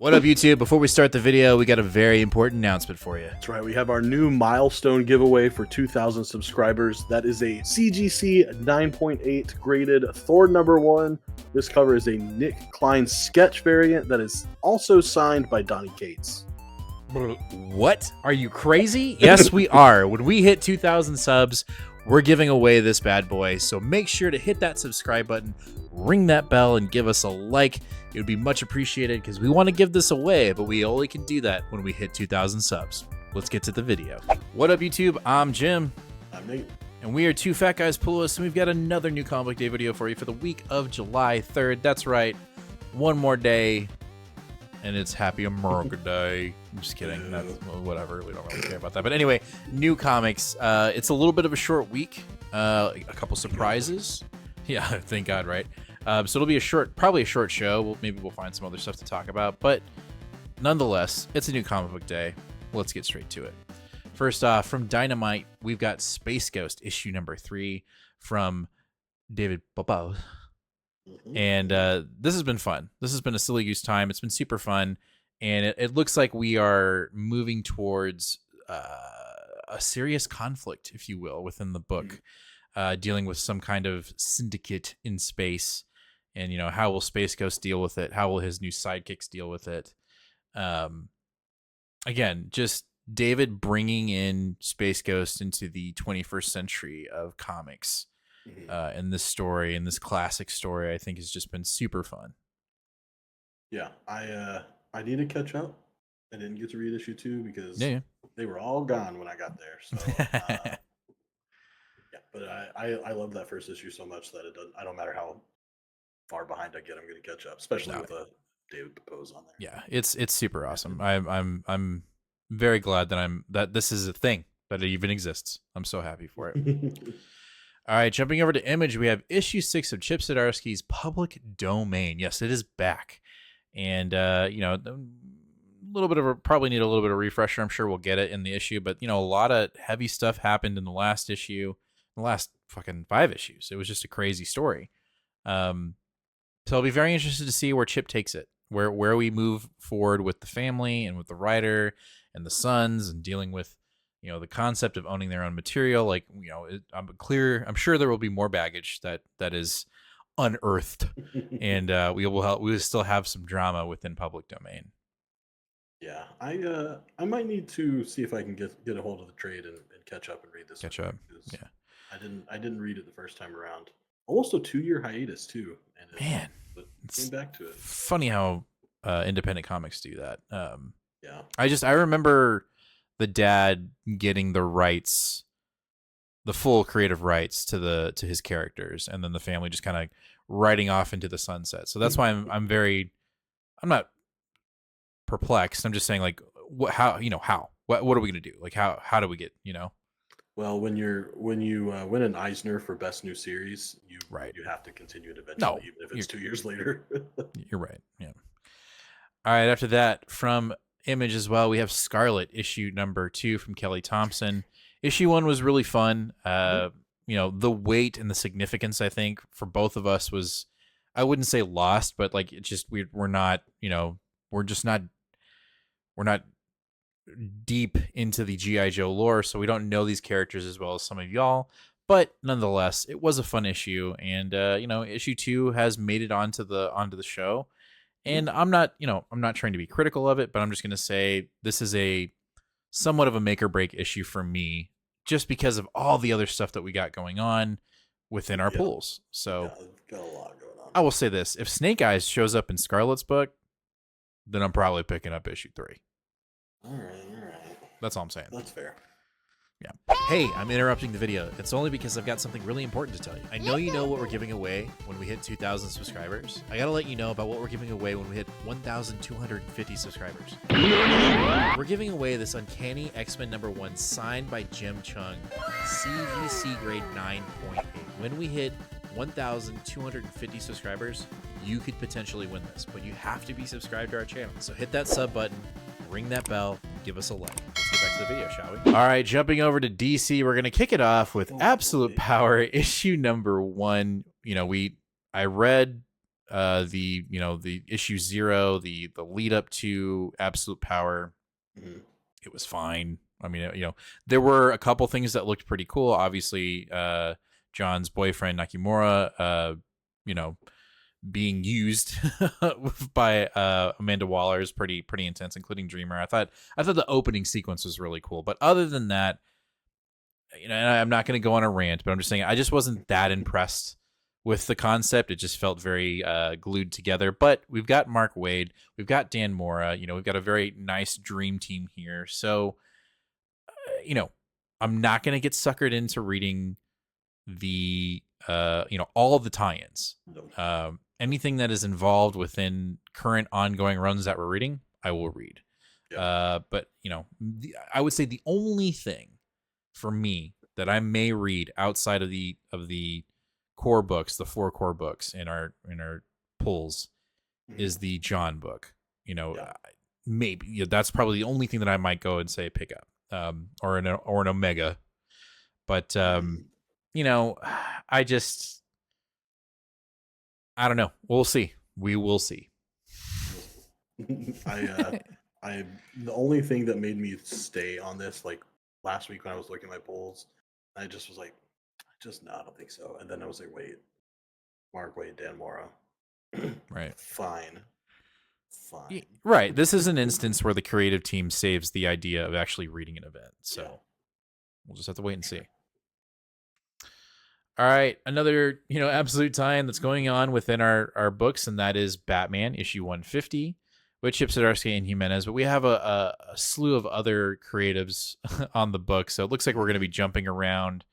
What up, YouTube? Before we start the video, we got a very important announcement for you. That's right, we have our new milestone giveaway for 2,000 subscribers. That is a CGC 9.8 graded Thor #1. This cover is a Nick Klein sketch variant that is also signed by Donny Cates. What? Are you crazy? Yes, we are. When we hit 2,000 subs, we're giving away this bad boy. So make sure to hit that subscribe button, ring that bell, and give us a like. It would be much appreciated because we want to give this away, but we only can do that when we hit 2,000 subs. Let's get to the video. What up, YouTube? I'm Jim. I'm Nate. And we are Two Fat Guys Pulis, and we've got another new Comic Book Day video for you for the week of July 3rd. That's right. One more day, and it's Happy America Day. I'm just kidding. That's, well, whatever. We don't really care about that. But anyway, new comics. It's a little bit of a short week. A couple surprises. Yeah, thank God, right? So it'll be probably a short show. Maybe we'll find some other stuff to talk about. But nonetheless, it's a new Comic Book Day. Let's get straight to it. First off, from Dynamite, we've got Space Ghost issue #3 from David Popov. And this has been fun. This has been a silly goose time. It's been super fun. And it looks like we are moving towards a serious conflict, if you will, within the book, dealing with some kind of syndicate in space. And, you know, how will Space Ghost deal with it? How will his new sidekicks deal with it? Again, just David bringing in Space Ghost into the 21st century of comics. And this story, and this classic story, I think has just been super fun. Yeah, I need to catch up. I didn't get to read issue 2 because they were all gone when I got there. So yeah, but I love that first issue so much that I don't matter how far behind I get, I'm going to catch up, especially with David Popov on there. Yeah, it's super awesome. I'm very glad that this is a thing, that it even exists. I'm so happy for it. All right, jumping over to Image, we have issue 6 of Chip Zdarsky's Public Domain. Yes, it is back. And, you know, probably need a little bit of refresher. I'm sure we'll get it in the issue. But, you know, a lot of heavy stuff happened in the last issue, the last fucking 5 issues. It was just a crazy story. So I'll be very interested to see where Chip takes it, where we move forward with the family and with the writer and the sons and dealing with, you know, the concept of owning their own material. Like, you know, I'm sure there will be more baggage that is unearthed, and we will still have some drama within Public Domain. Yeah, I might need to see if I can get a hold of the trade and catch up and read this. Catch up. Yeah, I didn't read it the first time around. Almost a 2-year hiatus too. And man, came back to it. Funny how independent comics do that. Yeah, I remember the dad getting the rights, the full creative rights to his characters, and then the family just kind of riding off into the sunset. So that's why I'm not perplexed. I'm just saying, like, what are we gonna do? Like, how do we get, you know? Well, when you win an Eisner for Best New Series, you have to continue it eventually, even if it's 2 years later. You're right. Yeah. All right. After that, from Image as well, we have Scarlet issue #2 from Kelly Thompson. Issue 1 was really fun. You know, the weight and the significance, I think, for both of us was, I wouldn't say lost, but like, it's just we're not, you know, we're not deep into the G.I. Joe lore, so we don't know these characters as well as some of y'all. But nonetheless, it was a fun issue, and you know, issue 2 has made it onto the show. And I'm not trying to be critical of it, but I'm just going to say this is a somewhat of a make or break issue for me, just because of all the other stuff that we got going on within our pools. So got a lot going on. I will say this: if Snake Eyes shows up in Scarlet's book, then I'm probably picking up issue 3. All right. That's all I'm saying. That's fair. Yeah. Hey, I'm interrupting the video. It's only because I've got something really important to tell you. I know you know what we're giving away when we hit 2,000 subscribers. I gotta let you know about what we're giving away when we hit 1,250 subscribers. We're giving away this Uncanny X-Men #1 signed by Jim Chung, CGC grade 9.8. When we hit 1,250 subscribers, you could potentially win this, but you have to be subscribed to our channel. So hit that sub button, ring that bell, give us a like. Let's get back to the video, shall we? All right, jumping over to DC, we're going to kick it off with Absolute Power issue #1. You know, I read the the issue 0, the lead up to Absolute Power. Mm-hmm. It was fine. I mean, there were a couple things that looked pretty cool. Obviously, John's boyfriend Nakimura, being used by Amanda Waller is pretty intense, including Dreamer. I thought the opening sequence was really cool, but other than that, and I'm not going to go on a rant, but I'm just saying I just wasn't that impressed with the concept. It just felt very glued together. But we've got Mark Waid, we've got Dan Mora, we've got a very nice dream team here. So, I'm not going to get suckered into reading the all of the tie-ins. Anything that is involved within current ongoing runs that we're reading, I will read. Yeah. But I would say the only thing for me that I may read outside of the core books, the 4 core books in our pulls, is the John book. Maybe that's probably the only thing that I might go and say pick up, or an Omega. But I don't know. We'll see. We will see. The only thing that made me stay on this, like last week when I was looking at my polls, I just was like, no, I don't think so. And then I was like, wait, Mark Waid, Dan Mora. Right. Fine. Right. This is an instance where the creative team saves the idea of actually reading an event. So we'll just have to wait and see. All right, another absolute tie-in that's going on within our books, and that is Batman issue 150 with Chip Zdarsky and Jimenez. But we have a slew of other creatives on the book, so it looks like we're going to be jumping around.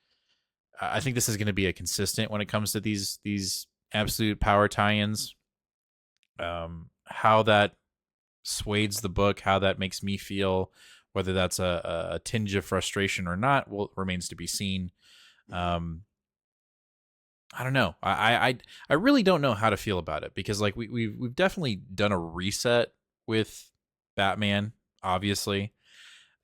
I think this is going to be a consistent when it comes to these absolute power tie-ins. How that sways the book, how that makes me feel, whether that's a tinge of frustration or not, remains to be seen. I don't know. I really don't know how to feel about it, because like we've definitely done a reset with Batman, obviously,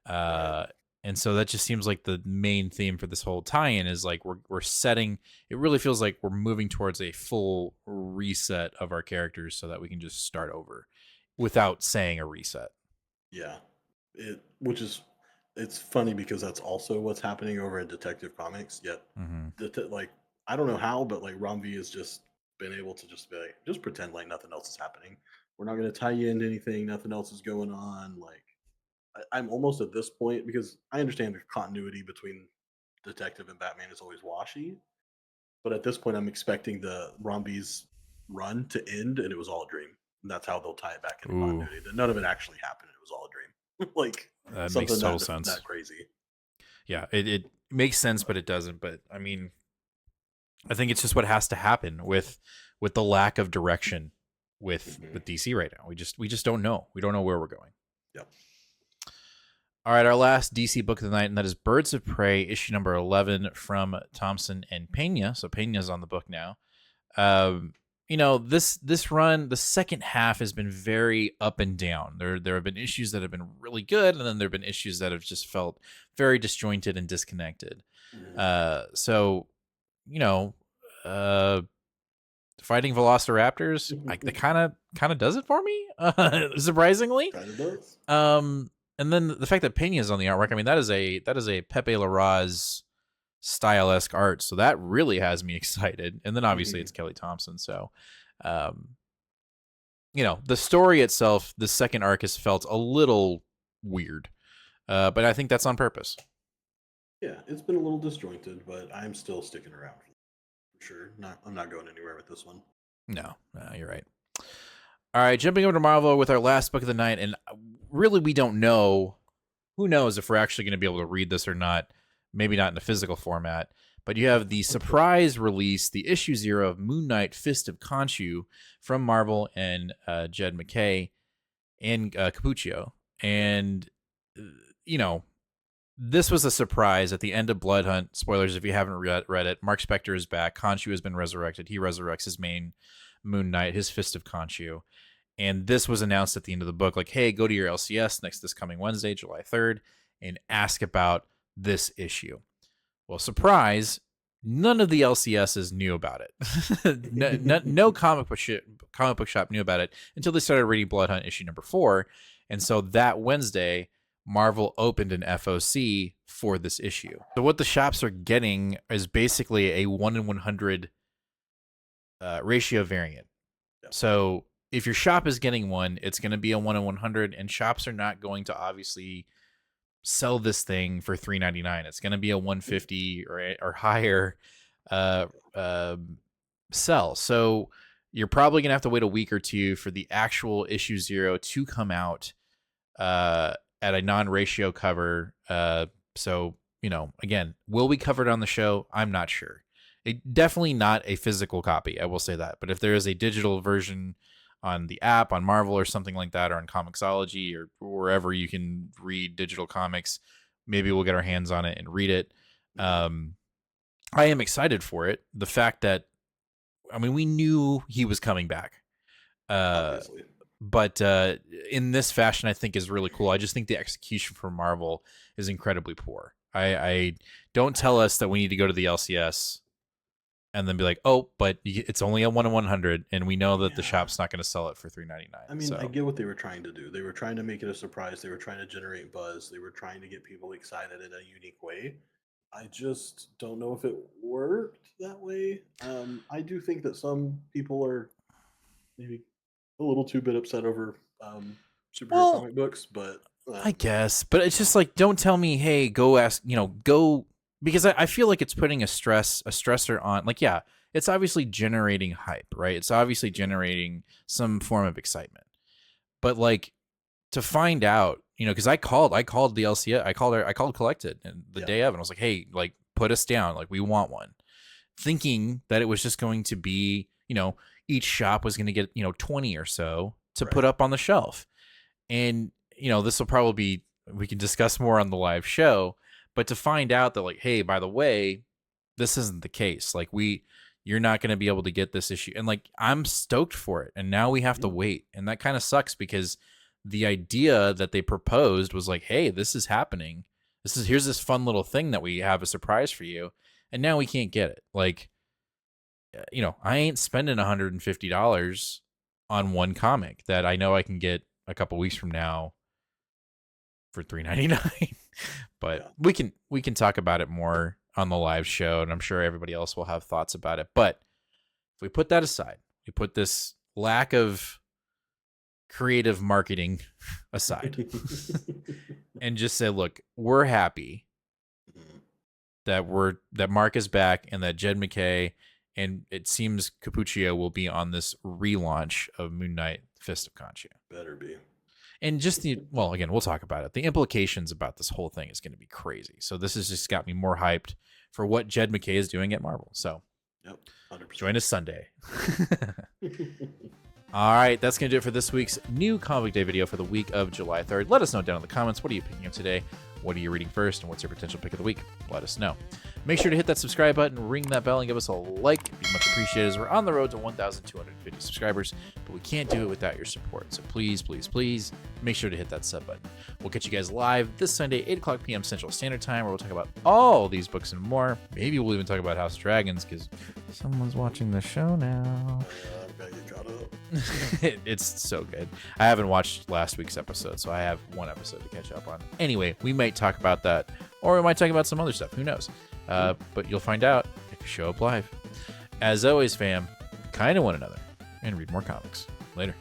and so that just seems like the main theme for this whole tie-in is like we're setting. It really feels like we're moving towards a full reset of our characters so that we can just start over without saying a reset. Yeah, it's funny because that's also what's happening over in Detective Comics. Yet, I don't know how, but like Ram V has just been able to just be like, just pretend like nothing else is happening. We're not going to tie you into anything. Nothing else is going on. Like, I'm almost at this point, because I understand the continuity between Detective and Batman is always washy. But at this point, I'm expecting the Ram V's run to end, and it was all a dream. And that's how they'll tie it back into continuity. That none of it actually happened. It was all a dream. Like, that makes total sense. That crazy. Yeah, it makes sense, but it doesn't. But I mean, I think it's just what has to happen with the lack of direction with DC right now. We just don't know. We don't know where we're going. Yep. All right, our last DC book of the night, and that is Birds of Prey, issue number 11 from Thompson and Pena. So Pena's on the book now. This run, the second half has been very up and down. There have been issues that have been really good, and then there have been issues that have just felt very disjointed and disconnected. Fighting Velociraptors, like, that kind of does it for me, surprisingly. Kind of does. And then the fact that Pena's on the artwork, I mean, that is a Pepe Larraz style-esque art, so that really has me excited. And then obviously it's Kelly Thompson, so the story itself, the second arc, has felt a little weird, but I think that's on purpose. Yeah, it's been a little disjointed, but I'm still sticking around for sure. I'm not going anywhere with this one. No, you're right. All right, jumping over to Marvel with our last book of the night, and really we don't know. Who knows if we're actually going to be able to read this or not? Maybe not in a physical format, but you have the surprise release, the issue 0 of Moon Knight: Fist of Khonshu from Marvel and Jed MacKay and Cappuccio. And, this was a surprise at the end of Blood Hunt. Spoilers if you haven't read it. Mark Spector is back. Khonshu has been resurrected. He resurrects his main Moon Knight, his Fist of Khonshu. And this was announced at the end of the book, like, hey, go to your LCS this coming Wednesday, July 3rd, and ask about this issue. Well, surprise, none of the LCSs knew about it. No comic book shop knew about it until they started reading Blood Hunt issue number 4. And so that Wednesday, Marvel opened an FOC for this issue. So what the shops are getting is basically a 1 in 100 ratio variant. Yep. So if your shop is getting one, it's going to be a 1 in 100, and shops are not going to obviously sell this thing for $3.99. It's going to be a 150 or higher sell. So you're probably going to have to wait a week or two for the actual issue 0 to come out at a non-ratio cover. So, again, will we cover it on the show? I'm not sure. Definitely not a physical copy, I will say that. But if there is a digital version on the app, on Marvel or something like that, or on Comixology or wherever you can read digital comics, maybe we'll get our hands on it and read it. I am excited for it. The fact that, we knew he was coming back. But in this fashion, I think is really cool. I just think the execution for Marvel is incredibly poor. I don't tell us that we need to go to the LCS and then be like, oh, but it's only a 1 in 100, and we know that the shop's not going to sell it for $3.99. I get what they were trying to do. They were trying to make it a surprise. They were trying to generate buzz. They were trying to get people excited in a unique way. I just don't know if it worked that way. I do think that some people are maybe a little too bit upset over superhero comic books, but I guess. But it's just like, don't tell me, hey, go ask, go. Because I feel like it's putting a stressor on, it's obviously generating hype, right? It's obviously generating some form of excitement. But to find out, because I called the LCS, I called Collected and the day of, and I was like, hey, put us down, we want one, thinking that it was just going to be, each shop was going to get 20 or so to put up on the shelf, and this will probably be, we can discuss more on the live show. But to find out that, hey, by the way, this isn't the case. You're not going to be able to get this issue. And, I'm stoked for it. And now we have to wait. And that kind of sucks because the idea that they proposed was hey, this is happening. Here's this fun little thing that we have a surprise for you. And now we can't get it. I ain't spending $150 on one comic that I know I can get a couple weeks from now for $3.99. But we can talk about it more on the live show, and I'm sure everybody else will have thoughts about it. But if we put that aside, we put this lack of creative marketing aside, and just say, look, we're happy that Mark is back and that Jed MacKay and it seems Cappuccio will be on this relaunch of Moon Knight: Fist of Khonshu. Better be. And just again, we'll talk about it. The implications about this whole thing is going to be crazy. So this has just got me more hyped for what Jed MacKay is doing at Marvel. So, 100%. Join us Sunday. All right, that's going to do it for this week's new Comic Day video for the week of July 3rd. Let us know down in the comments, what are you picking up today? What are you reading first? And what's your potential pick of the week? Let us know. Make sure to hit that subscribe button, ring that bell, and give us a like. It'd be much appreciated as we're on the road to 1,250 subscribers, but we can't do it without your support. So please, please, please make sure to hit that sub button. We'll catch you guys live this Sunday, 8 o'clock p.m. Central Standard Time, where we'll talk about all these books and more. Maybe we'll even talk about House of Dragons, because someone's watching the show now. Gotta get caught up. It's so good. I haven't watched last week's episode, so I have one episode to catch up on. Anyway, we might talk about that, or we might talk about some other stuff. Who knows? But you'll find out if you show up live. As always, fam, kind to one another and read more comics. Later.